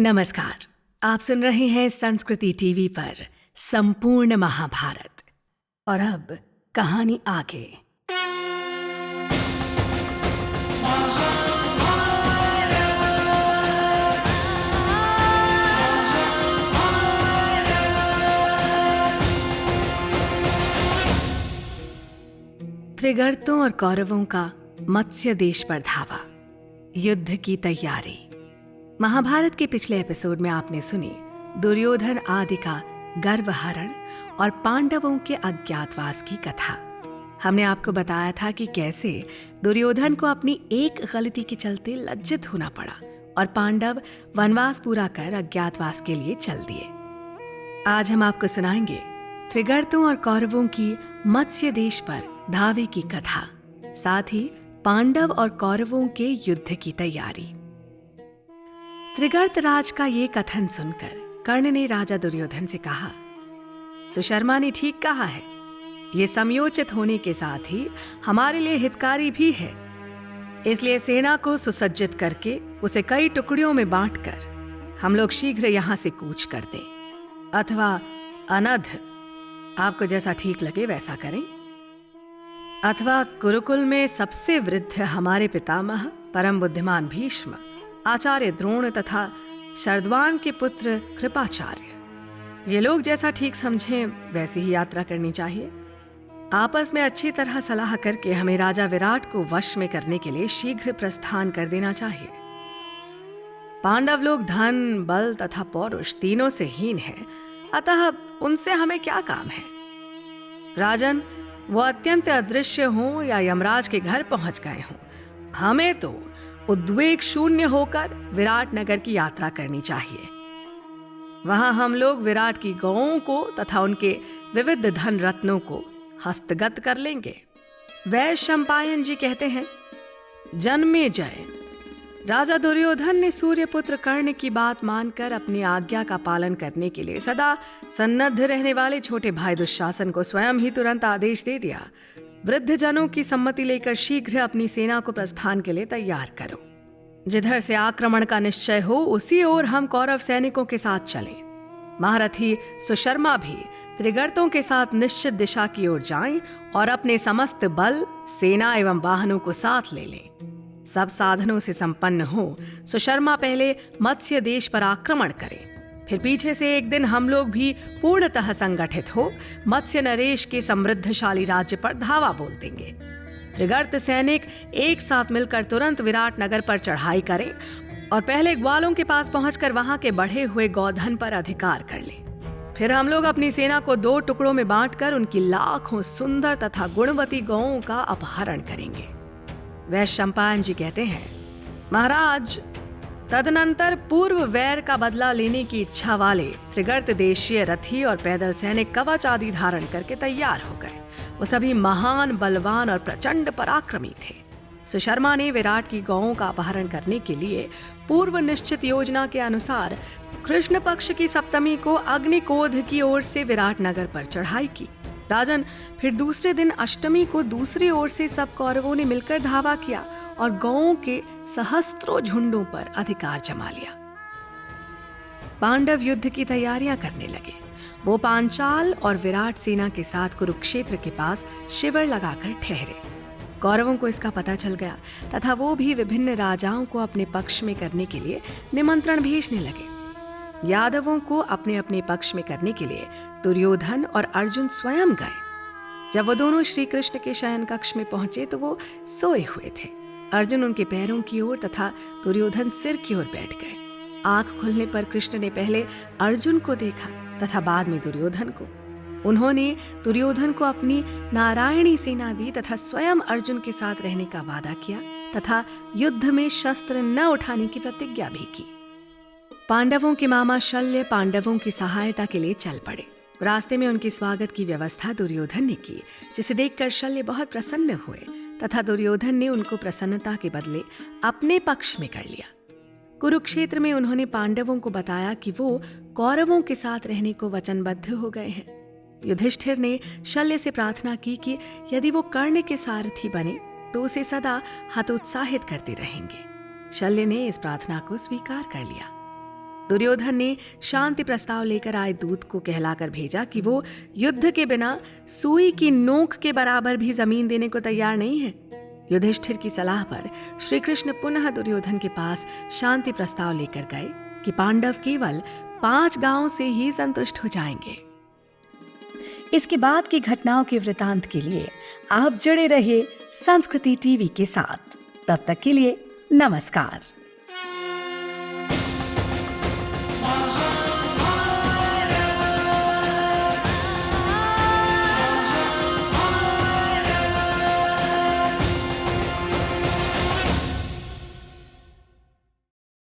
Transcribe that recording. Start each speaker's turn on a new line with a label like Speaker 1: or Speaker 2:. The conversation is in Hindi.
Speaker 1: नमस्कार। आप सुन रहे हैं संस्कृति टीवी पर संपूर्ण महाभारत। और अब कहानी आगे। त्रिगर्तों और कौरवों का मत्स्य देश पर धावा, युद्ध की तैयारी। महाभारत के पिछले एपिसोड में आपने सुनी दुर्योधन आदि का गर्वहरण और पांडवों के अज्ञातवास की कथा। हमने आपको बताया था कि कैसे दुर्योधन को अपनी एक गलती के चलते लज्जित होना पड़ा और पांडव वनवास पूरा कर अज्ञातवास के लिए चल दिए। आज हम आपको सुनाएंगे त्रिगर्तों और कौरवों की मत्स्य देश पर धावे की कथा, साथ ही पांडव और कौरवों के युद्ध की तैयारी। त्रिगर्त राज का ये कथन सुनकर कर्ण ने राजा दुर्योधन से कहा, सुशर्मा ने ठीक कहा है, ये समयोचित होने के साथ ही हमारे लिए हितकारी भी है। इसलिए सेना को सुसज्जित करके उसे कई टुकड़ियों में बांटकर हम लोग शीघ्र यहां से कूच कर दें, अथवा अनध, आपको जैसा ठीक लगे वैसा करें। अथवा कुरुकुल में सबसे वृद्ध हमारे पितामह परम बुद्धिमान भीष्म, आचार्य द्रोण तथा शरद्वान के पुत्र कृपाचार्य, ये लोग जैसा ठीक समझें वैसी ही यात्रा करनी चाहिए। आपस में अच्छी तरह सलाह करके हमें राजा विराट को वश में करने के लिए शीघ्र प्रस्थान कर देना चाहिए। पांडव लोग धन, बल तथा पौरुष तीनों से हीन हैं, अतः उनसे हमें क्या काम है। राजन, वो अत्यंत अदृश्य हों या यमराज के घर पहुंच गए हों, हमें तो उद्वेग शून्य होकर विराट नगर की यात्रा करनी चाहिए। वहां हम लोग विराट की गौओं को तथा उनके विविध धन रत्नों को हस्तगत कर लेंगे। वैशंपायन जी कहते हैं, जन्मेजय, राजा दुर्योधन ने सूर्यपुत्र कर्ण की बात मानकर अपनी आज्ञा का पालन करने के लिए सदा सन्नद्ध रहने वाले छोटे भाई दुशासन को स्वयं ही तुरंत आदेश दे दिया, वृद्ध जनों की सम्मति लेकर शीघ्र अपनी सेना को प्रस्थान के लिए तैयार करो। जिधर से आक्रमण का निश्चय हो उसी ओर हम कौरव सैनिकों के साथ चलें। महारथी सुशर्मा भी त्रिगर्तों के साथ निश्चित दिशा की ओर जाएं और अपने समस्त बल, सेना एवं वाहनों को साथ ले लें। सब साधनों से संपन्न हो सुशर्मा पहले मत्स्य देश पर आक्रमण करें, फिर पीछे से एक दिन हम लोग भी पूर्णतः संगठित हो मत्स्य नरेश के समृद्धशाली राज्य पर धावा बोल देंगे। त्रिगर्त सैनिक एक साथ मिलकर तुरंत विराट नगर पर चढ़ाई करें और पहले ग्वालों के पास पहुंचकर वहां के बढ़े हुए गौधन पर अधिकार कर लें। फिर हम लोग अपनी सेना को 2 टुकड़ों में बांटकर उनकी लाखों सुंदर तथा गुणवती गौओं का अपहरण करेंगे। वैशंपायन जी कहते हैं, महाराज, तदनंतर पूर्व वैर का बदला लेने की इच्छा वाले त्रिगर्त देशीय रथी और पैदल सैनिक कवच आदि धारण करके तैयार हो गए। वो सभी महान, बलवान और प्रचंड पराक्रमी थे। सुशर्मा ने विराट की गौओं का अपहरण करने के लिए पूर्व निश्चित योजना के अनुसार कृष्ण पक्ष की सप्तमी को अग्निकोध की ओर से विराट नगर पर चढ़ाई की। राजन, फिर दूसरे दिन अष्टमी को दूसरी ओर से सब कौरवों ने मिलकर धावा किया और गौओं के सहस्त्रों झुंडों पर अधिकार जमा लिया। पांडव युद्ध की तैयारियां करने लगे। वो पांचाल और विराट सेना के साथ कुरुक्षेत्र के पास शिविर लगाकर ठहरे। कौरवों को इसका पता चल गया तथा वो भी विभिन्न राजाओं को अपने पक्ष में करने के लिए निमंत्रण भेजने लगे। यादवों को अपने अपने पक्ष में करने के लिए दुर्योधन और अर्जुन स्वयं गए। जब वो दोनों श्री कृष्ण के शयन कक्ष में पहुंचे तो वो सोए हुए थे। अर्जुन उनके पैरों की ओर तथा दुर्योधन सिर की ओर बैठ गए। आंख खुलने पर कृष्ण ने पहले अर्जुन को देखा तथा बाद में दुर्योधन को। उन्होंने दुर्योधन को अपनी नारायणी सेना दी तथा स्वयं अर्जुन के साथ रहने का वादा किया तथा युद्ध में शस्त्र न उठाने की प्रतिज्ञा भी की। पांडवों के मामा शल्य पांडवों की सहायता के लिए चल पड़े। रास्ते में उनके स्वागत की व्यवस्था दुर्योधन ने की, जिसे देखकर शल्य बहुत प्रसन्न हुए तथा दुर्योधन ने उनको प्रसन्नता के बदले अपने पक्ष में कर लिया। कुरुक्षेत्र में उन्होंने पांडवों को बताया कि वो कौरवों के साथ रहने को वचनबद्ध हो गए हैं। युधिष्ठिर ने शल्य से प्रार्थना की कि यदि वो कर्ण के सारथी बने तो उसे सदा हतोत्साहित करते रहेंगे। शल्य ने इस प्रार्थना को स्वीकार कर लिया। दुर्योधन ने शांति प्रस्ताव लेकर आए दूत को कहलाकर भेजा कि वो युद्ध के बिना सुई की नोक के बराबर भी जमीन देने को तैयार नहीं है। युधिष्ठिर की सलाह पर श्री कृष्ण पुनः दुर्योधन के पास शांति प्रस्ताव लेकर गए कि पांडव केवल 5 गांवों से ही संतुष्ट हो जाएंगे।
Speaker 2: इसके बाद की घटनाओं के वृतांत के लिए आप जुड़े रहिए संस्कृति टीवी के साथ। तब तक के लिए नमस्कार।